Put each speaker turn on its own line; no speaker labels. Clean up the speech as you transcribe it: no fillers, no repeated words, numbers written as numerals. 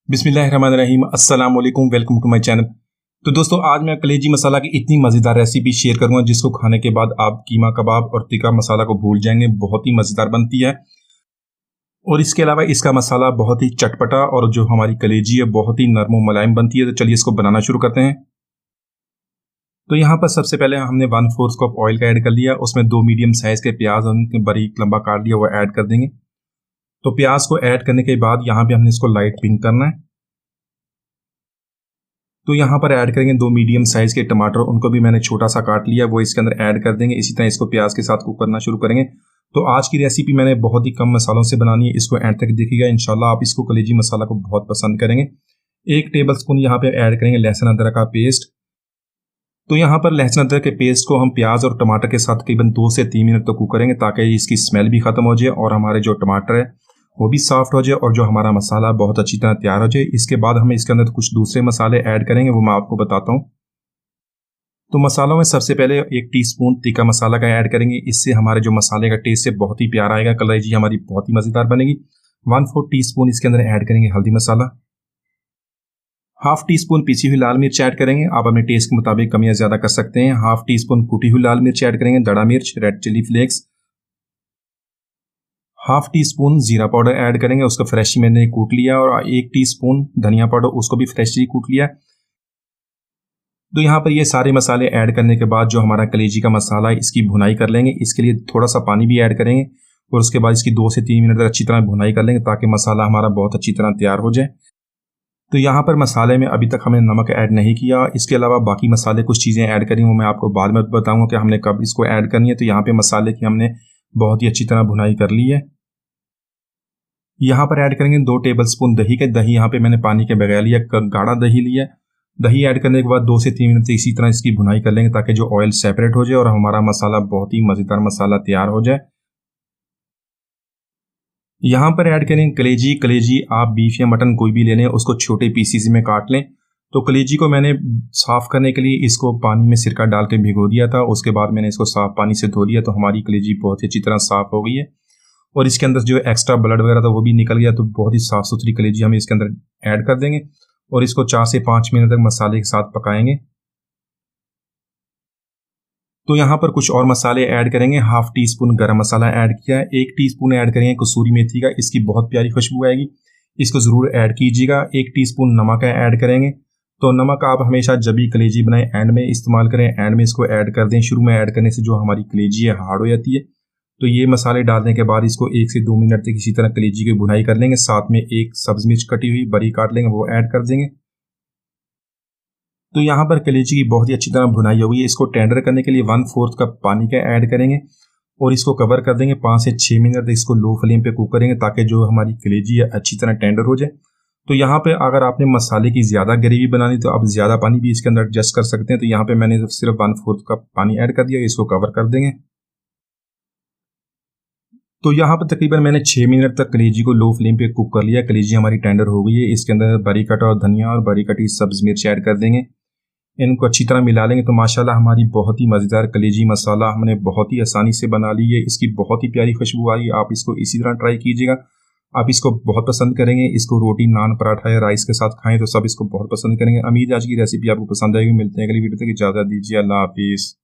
बिस्मिल्लाहिर्रहमानिर्रहीम। अस्सलाम वालेकुम, वेलकम टू माय चैनल। तो दोस्तों, आज मैं कलेजी मसाला की इतनी मज़ेदार रेसिपी शेयर करूंगा जिसको खाने के बाद आप कीमा कबाब और तिक्का मसाला को भूल जाएंगे। बहुत ही मज़ेदार बनती है और इसके अलावा इसका मसाला बहुत ही चटपटा और जो हमारी कलेजी है बहुत ही नरम और मुलायम बनती है। तो चलिए इसको बनाना शुरू करते हैं। तो यहाँ पर सबसे पहले हमने 1/4 कप ऑयल का ऐड कर लिया। उसमें 2 मीडियम साइज़ के प्याज उनके बारीक लंबा काट लिया, वो ऐड कर देंगे। तो प्याज को ऐड करने के बाद यहाँ पे हमने इसको लाइट पिंक करना है। तो यहाँ पर ऐड करेंगे 2 मीडियम साइज़ के टमाटर, उनको भी मैंने छोटा सा काट लिया, वो इसके अंदर ऐड कर देंगे। इसी तरह इसको प्याज के साथ कुक करना शुरू करेंगे। तो आज की रेसिपी मैंने बहुत ही कम मसालों से बनानी है, इसको एंड तक देखिएगा। इंशाल्लाह आप इसको कलेजी मसाला को बहुत पसंद करेंगे। 1 टेबल स्पून यहाँ पे ऐड करेंगे लहसुन अदरक का पेस्ट। तो यहाँ पर लहसुन अदरक के पेस्ट को हम प्याज और टमाटर के साथ तकरीबन 2 से 3 मिनट तक कुक करेंगे ताकि इसकी स्मेल भी खत्म हो जाए और हमारे जो टमाटर है वो भी सॉफ्ट हो जाए और जो हमारा मसाला बहुत अच्छी तरह तैयार हो जाए। इसके बाद हम इसके अंदर कुछ दूसरे मसाले ऐड करेंगे, वो मैं आपको बताता हूँ। तो मसालों में सबसे पहले 1 टीस्पून तिक्का मसाला का ऐड करेंगे। इससे हमारे जो मसाले का टेस्ट है बहुत ही प्यारा आएगा, कलेजी हमारी बहुत ही मज़ेदार बनेगी। 1/4 टीस्पून इसके अंदर ऐड करेंगे हल्दी मसाला। 1/2 टीस्पून पिसी हुई लाल मिर्च ऐड करेंगे, आप अपने टेस्ट के मुताबिक कम या ज़्यादा कर सकते हैं। 1/2 टीस्पून कुटी हुई लाल मिर्च ऐड करेंगे, दड़ा मिर्च, रेड चिली फ्लेक्स। 1/2 टीस्पून जीरा पाउडर ऐड करेंगे, उसको फ्रेश मैंने कूट लिया। और 1 टीस्पून धनिया पाउडर, उसको भी फ्रेशली कूट लिया। तो यहाँ पर ये सारे मसाले ऐड करने के बाद जो हमारा कलेजी का मसाला है इसकी भुनाई कर लेंगे। इसके लिए थोड़ा सा पानी भी ऐड करेंगे और उसके बाद इसकी 2 से 3 मिनट तक अच्छी तरह भुनाई कर लेंगे ताकि मसाला हमारा बहुत अच्छी तरह तैयार हो जाए। तो यहाँ पर मसाले में अभी तक हमने नमक ऐड नहीं किया। इसके अलावा बाकी मसाले कुछ चीज़ें ऐड करी, वो मैं आपको बाद में बताऊँगा कि हमने कब इसको ऐड करनी है। तो यहाँ पर मसाले की हमने बहुत ही अच्छी तरह भुनाई कर ली है। यहाँ पर ऐड करेंगे 2 टेबलस्पून दही के। दही यहाँ पे मैंने पानी के बगैर लिया, गाढ़ा दही लिया। दही ऐड करने के बाद 2 से 3 मिनट तक इसी तरह इसकी भुनाई कर लेंगे ताकि जो ऑयल सेपरेट हो जाए और हमारा मसाला बहुत ही मज़ेदार मसाला तैयार हो जाए। यहाँ पर ऐड करेंगे कलेजी। कलेजी आप बीफ या मटन कोई भी ले लें, उसको छोटे पीसीस में काट लें। तो कलेजी को मैंने साफ़ करने के लिए इसको पानी में सिरका डाल के भिगो दिया था, उसके बाद मैंने इसको साफ़ पानी से धो लिया। तो हमारी कलेजी बहुत ही अच्छी तरह साफ़ हो गई है और इसके अंदर जो एक्स्ट्रा ब्लड वगैरह था वो भी निकल गया। तो बहुत ही साफ़ सुथरी कलेजी हम इसके अंदर ऐड कर देंगे और इसको 4 से 5 मिनट तक मसाले के साथ पकाएंगे। तो यहाँ पर कुछ और मसाले ऐड करेंगे। 1/2 टीस्पून गरम मसाला ऐड किया है। 1 टीस्पून ऐड करेंगे कसूरी मेथी का, इसकी बहुत प्यारी खुशबू आएगी, इसको ज़रूर ऐड कीजिएगा। 1 टीस्पून नमक ऐड करेंगे। तो नमक आप हमेशा जब भी कलेजी बनाएं एंड में इस्तेमाल करें, एंड में इसको ऐड कर दें। शुरू में ऐड करने से जो हमारी कलेजी है हार्ड हो जाती है। तो ये मसाले डालने के बाद इसको 1 से 2 मिनट तक इसी तरह कलेजी की भुनाई कर लेंगे। साथ में 1 सब्ज़ मिर्च कटी हुई बरी काट लेंगे, वो ऐड कर देंगे। तो यहाँ पर कलेजी की बहुत ही अच्छी तरह भुनाई हो गई है। इसको टेंडर करने के लिए 1/4 कप पानी का ऐड करेंगे और इसको कवर कर देंगे। 5 से 6 मिनट तक इसको लो फ्लेम पे कुक करेंगे ताकि जो हमारी कलेजी है अच्छी तरह टेंडर हो जाए। तो यहाँ पे अगर आपने मसाले की ज़्यादा ग्रेवी बनानी तो आप ज़्यादा पानी भी इसके अंदर एडजस्ट कर सकते हैं। तो यहाँ पे मैंने सिर्फ 1/4 कप पानी ऐड कर दिया, इसको कवर कर देंगे। तो यहाँ पर तकरीबन मैंने 6 मिनट तक कलेजी को लो फ्लेम पे कुक कर लिया। कलेजी हमारी टेंडर हो गई है। इसके अंदर बरी कटा और धनिया और बरी कटी सब्ज़ मिर्च ऐड कर देंगे, इनको अच्छी तरह मिला लेंगे। तो माशाल्लाह हमारी बहुत ही मज़ेदार कलेजी मसाला हमने बहुत ही आसानी से बना ली है। इसकी बहुत ही प्यारी खुशबू आ रही है। आप इसको इसी तरह ट्राई कीजिएगा, आप इसको बहुत पसंद करेंगे। इसको रोटी, नान, पराठा या राइस के साथ खाएं तो सब इसको बहुत पसंद करेंगे। उम्मीद है आज की रेसिपी आपको पसंद आएगी। मिलते हैं अगली वीडियो तक, इजाज़त दीजिए। अल्लाह हाफिज़।